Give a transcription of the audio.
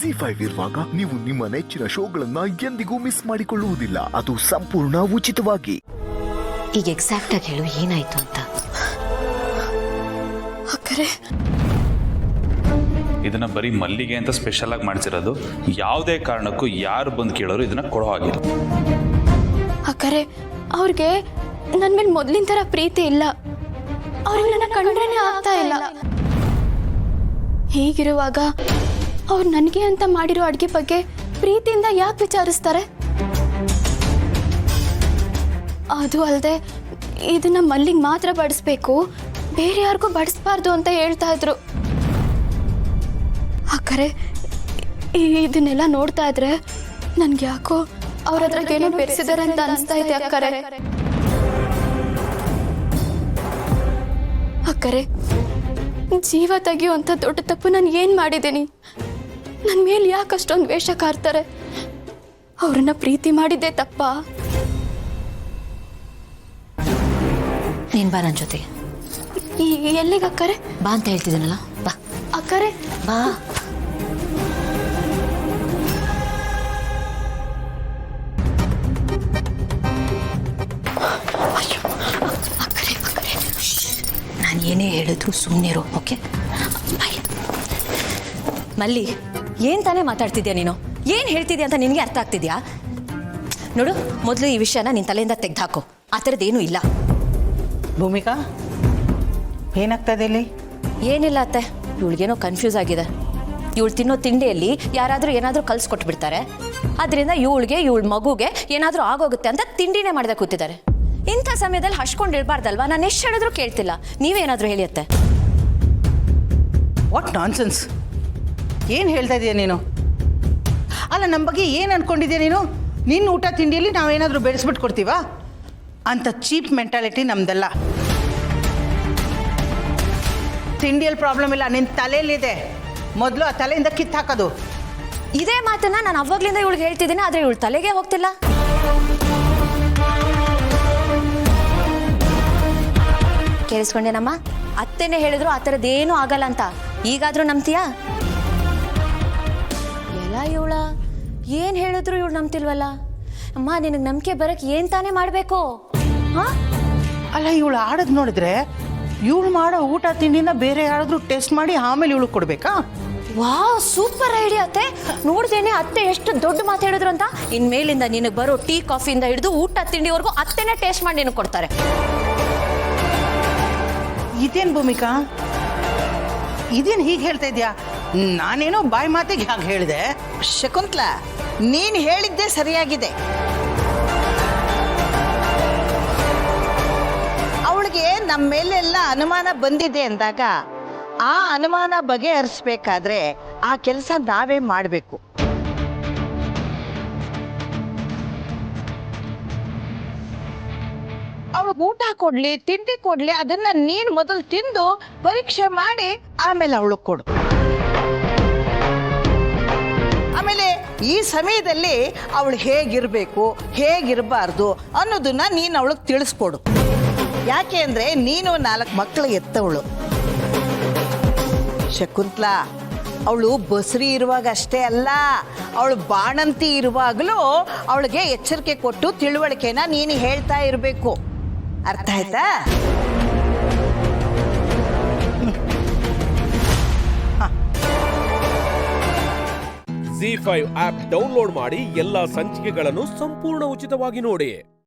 ZEE5 ಇರುವಾಗ ನೀವು ನಿಮ್ಮ ನೆಚ್ಚಿನ ಶೋಗಳನ್ನ ಎಂದಿಗೂ ಮಿಸ್ ಮಾಡಿಕೊಳ್ಳುವುದಿಲ್ಲ. ಅದು ಸಂಪೂರ್ಣ ಉಚಿತವಾಗಿ. ಈಗ ಎಕ್ಸಾಕ್ಟ್ ಆಗಿ ಹೇಳು, ಏನಾಯ್ತು ಅಂತ. ಅಕ್ಕರೆ, ಇದನ್ನ ಬರೀ ಮಲ್ಲಿಗೆ ಅಂತ ಸ್ಪೆಷಲ್ ಆಗಿ ಮಾಡಿಸಿರೋದು. ಯಾವುದೇ ಕಾರಣಕ್ಕೂ ಯಾರು ಬಂದು ಕೇಳೋರು ಇದನ್ನ ಕೊಡೋ ಹಾಗಿಲ್ಲ. ಅಕ್ಕರೆ, ಅವ್ರಿಗೆ ನನ್ನ ಮೇಲೆ ಮೊದಲಿನ ಥರ ಪ್ರೀತಿ ಇಲ್ಲ. ಅವ್ರಿಗೆ ನನ್ನ ಕಂಡ್ರೇನೆ ಆಗ್ತಾ ಇಲ್ಲ. ಹೀಗಿರುವಾಗ ಅವ್ರು ನನಗೆ ಅಂತ ಮಾಡಿರೋ ಅಡುಗೆ ಬಗ್ಗೆ ಪ್ರೀತಿಯಿಂದ ಯಾಕೆ ವಿಚಾರಿಸ್ತಾರೆ? ಅದು ಅಲ್ಲದೆ ಇದನ್ನ ಮಲ್ಲಿಗೆ ಮಾತ್ರ ಬಡಿಸ್ಬೇಕು, ಬೇರೆ ಯಾರಿಗೂ ಬಡಿಸ್ಬಾರ್ದು ಅಂತ ಹೇಳ್ತಾ ಇದ್ರು. ಅಕ್ಕರೆ, ಇದನ್ನೆಲ್ಲ ನೋಡ್ತಾ ಇದ್ರೆ ನನ್ಗೆ ಯಾಕೋ ಅವ್ರ ಹತ್ರಗೇನೋ ಬೆರೆಸಿದಾರೆ ಅಂತ ಅನಿಸ್ತಾ ಇದೆ. ಅಕ್ಕರೆ, ಜೀವ ತೆಗಿಯುವಂಥ ದೊಡ್ಡ ತಪ್ಪು ನಾನು ಏನು ಮಾಡಿದ್ದೀನಿ? ನನ್ನ ಮೇಲೆ ಯಾಕೆ ಅಷ್ಟೊಂದು ವೇಷ ಕಾರ್ತಾರೆ? ಅವ್ರನ್ನ ಪ್ರೀತಿ ಮಾಡಿದ್ದೆ ತಪ್ಪಾ? ನೀನ್ ಬಾ ನನ್ನ ಜೊತೆಗೆ. ಎಲ್ಲಿಗೆ ಅಕ್ಕರೆ? ಬಾ ಅಂತ ಹೇಳ್ತಿದ್ದೀನಲ್ಲ, ಬಾ. ಅಕ್ಕರೆ, ಬಾ. ನಾನು ಏನೇ ಹೇಳಿದ್ರು ಸುಮ್ಮನೆ ಇರು, ಓಕೆ? ಮಲ್ಲಿ, ಏನ್ ತಾನೇ ಮಾತಾಡ್ತಿದ್ಯಾ ನೀನು? ಏನ್ ಹೇಳ್ತಿದ್ಯಾ ಅಂತ ನಿನಗೆ ಅರ್ಥ ಆಗ್ತಿದ್ಯಾ? ನೋಡು, ಮೊದಲು ಈ ವಿಷಯನ ನಿನ್ನ ತಲೆಯಿಂದ ತೆಗೆದುಹಾಕು. ಆ ಥರದ್ದೇನೂ ಇಲ್ಲ. ಭೂಮಿಕಾ, ಏನಾಗ್ತದೆ ಇಲ್ಲಿ? ಏನಿಲ್ಲ ಅತ್ತೆ, ಇವಳಿಗೇನೋ ಕನ್ಫ್ಯೂಸ್ ಆಗಿದೆ. ಇವಳು ತಿನ್ನೋ ತಿಂಡಿಯಲ್ಲಿ ಯಾರಾದರೂ ಏನಾದರೂ ಕಲ್ಸ್ಕೊಟ್ಬಿಡ್ತಾರೆ. ಅದರಿಂದ ಇವಳ ಮಗುಗೆ ಏನಾದರೂ ಆಗೋಗುತ್ತೆ ಅಂತ ತಿಂಡಿನೇ ಮಾಡದೆ ಕೂತಿದ್ದಾರೆ. ಇಂಥ ಸಮಯದಲ್ಲಿ ಹಚ್ಕೊಂಡಿರ್ಬಾರ್ದಲ್ವಾ? ನಾನು ಎಷ್ಟು ಹೇಳಿದ್ರು ಕೇಳ್ತಿಲ್ಲ. ನೀವೇನಾದರೂ ಹೇಳಿಯತ್ತೆ. What nonsense! ಏನು ಹೇಳ್ತಾ ಇದೀಯ ನೀನು? ಅಲ್ಲ, ನಮ್ಮ ಬಗ್ಗೆ ಏನು ಅಂದ್ಕೊಂಡಿದ್ಯಾ ನೀನು? ನಿನ್ನ ಊಟ ತಿಂಡಿಯಲ್ಲಿ ನಾವೇನಾದರೂ ಬೆಳೆಸ್ಬಿಟ್ಟು ಕೊಡ್ತೀವಾ? ಅಂಥ ಚೀಪ್ ಮೆಂಟಾಲಿಟಿ ನಮ್ದಲ್ಲ. ತಿಂಡಿಯಲ್ಲಿ ಪ್ರಾಬ್ಲಮ್ ಇಲ್ಲ, ನಿನ್ನ ತಲೆಯಲ್ಲಿದೆ. ಮೊದಲು ಆ ತಲೆಯಿಂದ ಕಿತ್ತು ಹಾಕೋದು. ಇದೇ ಮಾತನ್ನ ನಾನು ಅವಾಗ್ಲಿಂದ ಇವಳಿಗೆ ಹೇಳ್ತಿದ್ದೀನಿ, ಆದರೆ ಇವಳು ತಲೆಗೆ ಹೋಗ್ತಿಲ್ಲ. ಕೇಳಿಸ್ಕೊಂಡೇನಮ್ಮ? ಅತ್ತೆನೇ ಹೇಳಿದ್ರು ಆ ಥರದ್ದೇನೂ ಆಗಲ್ಲ ಅಂತ. ಈಗಾದರೂ ನಂಬ್ತೀಯಾ? ಎಲ್ಲ ಇವಳ ಏನು ಹೇಳಿದ್ರು ಇವಳು ನಂಬ್ತಿಲ್ವಲ್ಲ. ಅಮ್ಮ, ನಿನಗೆ ನಂಬಿಕೆ ಬರಕ್ಕೆ ಏನು ತಾನೇ ಮಾಡಬೇಕು? ಹಾಂ, ಅಲ್ಲ, ಇವಳು ಆಡೋದು ನೋಡಿದ್ರೆ ಇವಳು ಮಾಡೋ ಊಟ ತಿಂಡಿನ ಬೇರೆ ಯಾರಾದರೂ ಟೇಸ್ಟ್ ಮಾಡಿ ಆಮೇಲೆ ಇವಳು ಕೊಡಬೇಕಾ? ವಾವ್, ಸೂಪರ್ ಐಡಿಯಾ ಅತ್ತೆ. ನೋಡ್ದೇನೆ ಅತ್ತೆ ಎಷ್ಟು ದೊಡ್ಡ ಮಾತು ಹೇಳಿದ್ರು ಅಂತ. ಇನ್ಮೇಲಿಂದ ನಿನಗೆ ಬರೋ ಟೀ ಕಾಫಿಯಿಂದ ಹಿಡಿದು ಊಟ ತಿಂಡಿವರೆಗೂ ಅತ್ತೆನೇ ಟೇಸ್ಟ್ ಮಾಡಿ ನಿನಗೆ ಕೊಡ್ತಾರೆ. ಇದೇನು ಭೂಮಿಕಾ, ಇದೇನು ಹೀಗೆ ಹೇಳ್ತಾ ಇದೆಯಾ? ನಾನೇನೋ ಬಾಯಿ ಮಾತಿಗೆ ಹಾಗೆ ಹೇಳಿದೆ. ಶಕುಂತಲಾ, ನೀನು ಹೇಳಿದ್ದೇ ಸರಿಯಾಗಿದೆ. ಅವಳಿಗೆ ನಮ್ಮ ಮೇಲೆಲ್ಲ ಅನುಮಾನ ಬಂದಿದೆ ಅಂದಾಗ ಆ ಅನುಮಾನ ಬಗೆಹರಿಸ್ಬೇಕಾದ್ರೆ ಆ ಕೆಲಸ ನಾವೇ ಮಾಡಬೇಕು. ಅವಳು ಊಟ ಕೊಡ್ಲಿ, ತಿಂಡಿ ಕೊಡ್ಲಿ, ಅದನ್ನ ನೀನು ಮೊದಲು ತಿಂದು ಪರೀಕ್ಷೆ ಮಾಡಿ ಆಮೇಲೆ ಅವಳು ಕೊಡು. ಆಮೇಲೆ ಈ ಸಮಯದಲ್ಲಿ ಅವಳು ಹೇಗಿರ್ಬೇಕು, ಹೇಗಿರಬಾರ್ದು ಅನ್ನೋದನ್ನ ನೀನು ಅವಳಿಗೆ ತಿಳಿಸ್ಕೊಡು. ಯಾಕೆ ಅಂದ್ರೆ ನೀನು 4 ಮಕ್ಕಳು ಎತ್ತವಳು. ಶಕುಂತಲಾ, ಅವಳು ಬಸ್ರಿ ಇರುವಾಗ ಅಷ್ಟೇ ಅಲ್ಲ, ಅವಳು ಬಾಣಂತಿ ಇರುವಾಗಲೂ ಅವಳಿಗೆ ಎಚ್ಚರಿಕೆ ಕೊಟ್ಟು ತಿಳುವಳಿಕೆನ ನೀನು ಹೇಳ್ತಾ ಇರಬೇಕು. ಅರ್ಥ ಆಯ್ತಾ? ZEE5 ಆಪ್ ಡೌನ್ಲೋಡ್ ಮಾಡಿ ಎಲ್ಲಾ ಸಂಚಿಕೆಗಳನ್ನು ಸಂಪೂರ್ಣ ಉಚಿತವಾಗಿ ನೋಡಿ.